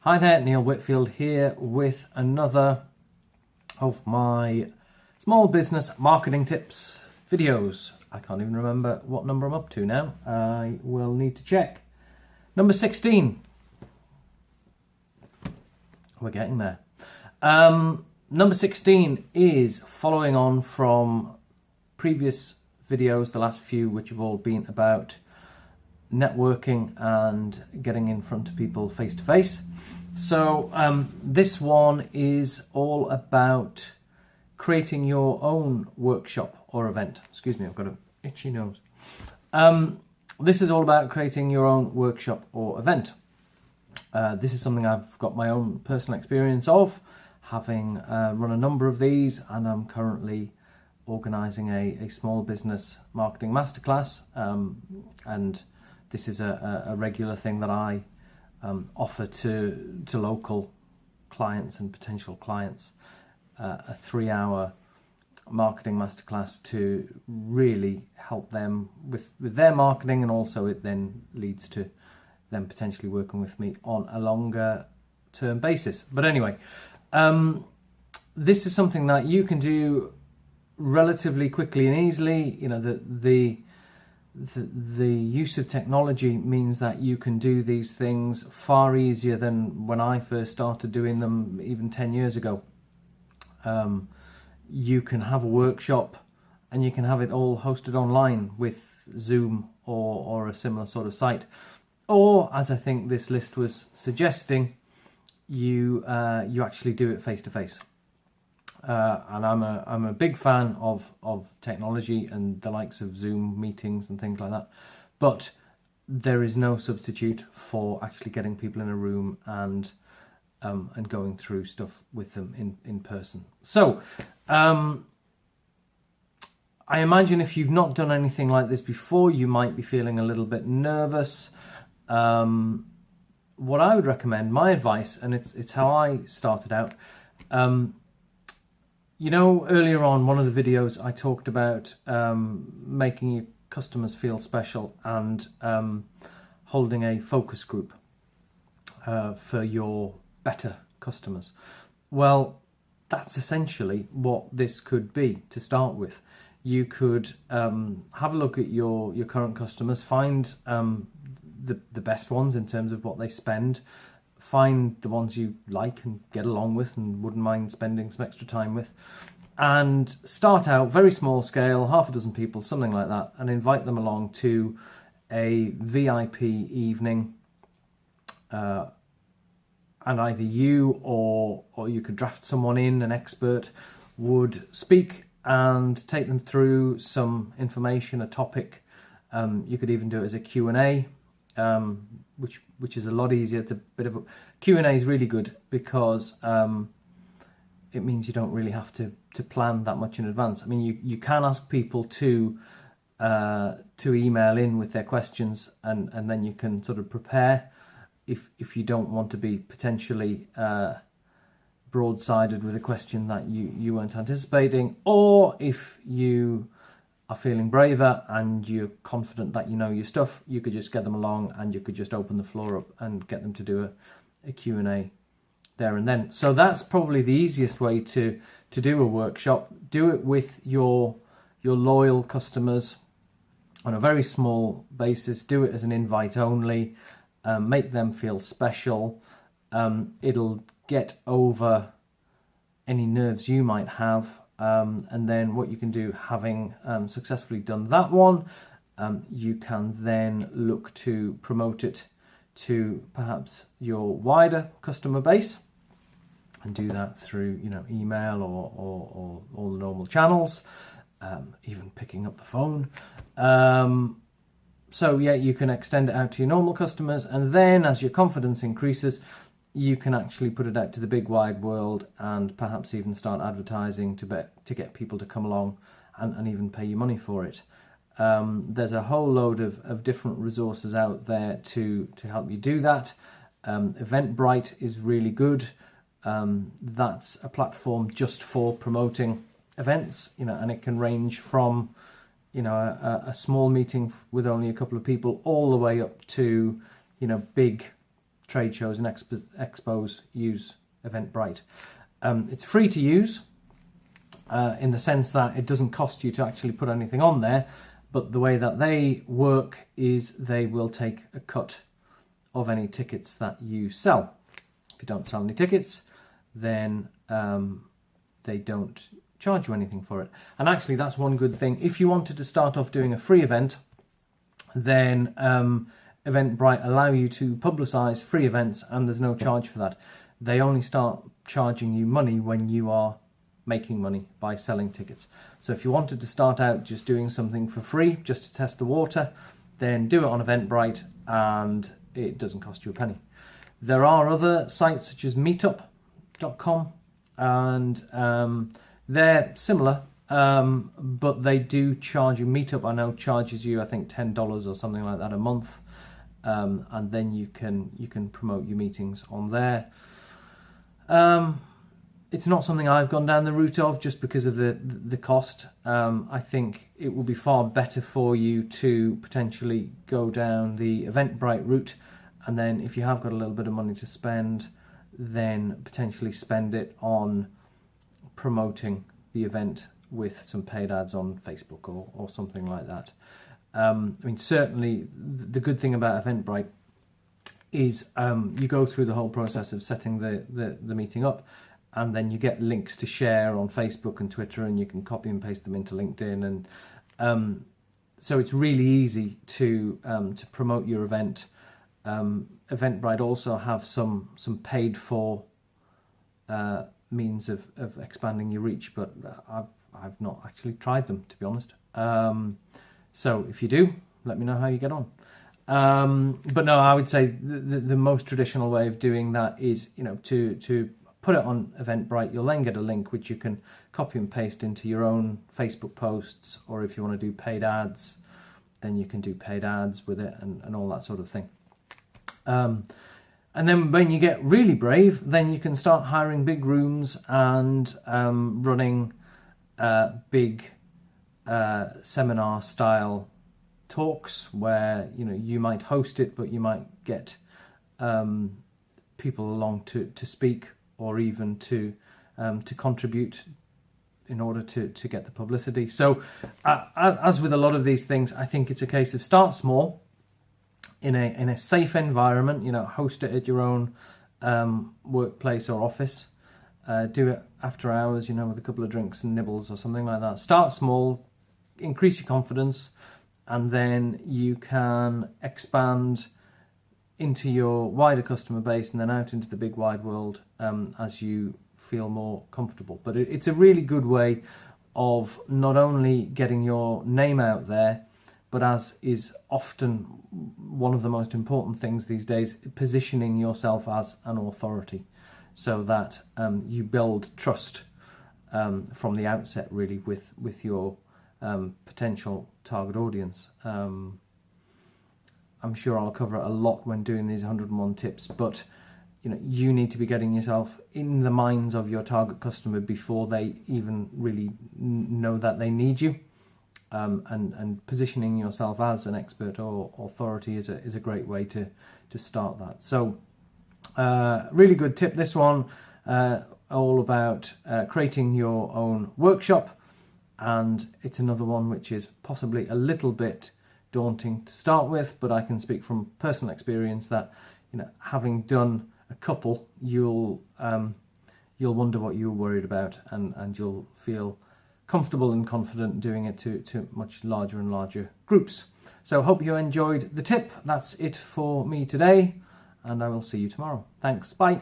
Hi there, Neil Whitfield here with another of my small business marketing tips videos. I can't even remember what number I'm up to now. I will need to check. Number 16. We're getting there. Number 16 is following on from previous videos, the last few, which have all been about networking and getting in front of people face to face. So this one is all about creating your own workshop or event. Excuse me, I've got an itchy nose. This is all about creating your own workshop or event. This is something I've got my own personal experience of, having run a number of these, and I'm currently organising a small business marketing masterclass, and this is a regular thing that I offer to local clients and potential clients, a 3-hour marketing masterclass to really help them with their marketing, and also it then leads to them potentially working with me on a longer term basis. But anyway, this is something that you can do relatively quickly and easily. You know, the use of technology means that you can do these things far easier than when I first started doing them even 10 years ago. You can have a workshop and you can have it all hosted online with Zoom or a similar sort of site. Or, as I think this list was suggesting, you actually do it face to face. And I'm a big fan of technology and the likes of Zoom meetings and things like that. But there is no substitute for actually getting people in a room and going through stuff with them in person. So I imagine if you've not done anything like this before, you might be feeling a little bit nervous. What I would recommend, my advice, and it's how I started out. You know, earlier on, one of the videos I talked about making your customers feel special and holding a focus group for your better customers. Well, that's essentially what this could be to start with. You could have a look at your current customers, find the best ones in terms of what they spend, find the ones you like and get along with and wouldn't mind spending some extra time with, and start out very small scale, half a dozen people, something like that, and invite them along to a VIP evening, and either you or you could draft someone in, an expert, would speak and take them through some information, a topic. You could even do it as a Q&A, which is a lot easier. It's a bit of a Q&A is really good because it means you don't really have to plan that much in advance. I mean, you can ask people to email in with their questions, and then you can sort of prepare if you don't want to be potentially broadsided with a question that you weren't anticipating, or if you are feeling braver and you're confident that you know your stuff, you could just get them along and you could just open the floor up and get them to do a Q&A there and then. So that's probably the easiest way to do a workshop. Do it with your loyal customers on a very small basis. Do it as an invite only. Make them feel special. It'll get over any nerves you might have. And then what you can do, having successfully done that one, you can then look to promote it to perhaps your wider customer base, and do that through, you know, email or all the normal channels, even picking up the phone. So yeah, you can extend it out to your normal customers, and then as your confidence increases, you can actually put it out to the big wide world and perhaps even start advertising to get people to come along and even pay you money for it. There's a whole load of different resources out there to help you do that. Eventbrite is really good. That's a platform just for promoting events, you know, and it can range from, you know, a small meeting with only a couple of people all the way up to, you know, big trade shows and expos use Eventbrite. It's free to use in the sense that it doesn't cost you to actually put anything on there, but the way that they work is they will take a cut of any tickets that you sell. If you don't sell any tickets, then they don't charge you anything for it. And actually, that's one good thing. If you wanted to start off doing a free event, then Eventbrite allow you to publicize free events, and there's no charge for that. They only start charging you money when you are making money by selling tickets. So if you wanted to start out just doing something for free, just to test the water, then do it on Eventbrite and it doesn't cost you a penny. There are other sites such as Meetupcom, and they're similar, but they do charge you. Meetup, I know, charges you, I think, $10 or something like that a month, and then you can promote your meetings on there. It's not something I've gone down the route of just because of the cost. I think it will be far better for you to potentially go down the Eventbrite route, and then if you have got a little bit of money to spend, then potentially spend it on promoting the event with some paid ads on Facebook or something like that. I mean, certainly the good thing about Eventbrite is you go through the whole process of setting the meeting up, and then you get links to share on Facebook and Twitter, and you can copy and paste them into LinkedIn, and so it's really easy to promote your event. Eventbrite also have some paid for means of expanding your reach, but I've not actually tried them, to be honest. So if you do, let me know how you get on. But no, I would say the most traditional way of doing that is, to put it on Eventbrite. You'll then get a link which you can copy and paste into your own Facebook posts, or if you want to do paid ads, then you can do paid ads with it and all that sort of thing. And then when you get really brave, then you can start hiring big rooms and running big seminar style talks where you might host it, but you might get people along to speak, or even to contribute in order to get the publicity. So as with a lot of these things, I think it's a case of start small in a safe environment. Host it at your own workplace or office. Do it after hours, with a couple of drinks and nibbles or something like that. Start small, increase your confidence, and then you can expand into your wider customer base and then out into the big wide world as you feel more comfortable. But it's a really good way of not only getting your name out there, but as is often one of the most important things these days, positioning yourself as an authority, so that you build trust from the outset, really, with your potential target audience. I'm sure I'll cover it a lot when doing these 101 tips, but you need to be getting yourself in the minds of your target customer before they even really know that they need you. And positioning yourself as an expert or authority is a great way to start that. So really good tip, this one, all about creating your own workshop, and it's another one which is possibly a little bit daunting to start with, but I can speak from personal experience that having done a couple, you'll wonder what you were worried about, and you'll feel comfortable and confident doing it to much larger and larger groups. So hope you enjoyed the tip. That's it for me today, and I will see you tomorrow. Thanks, bye.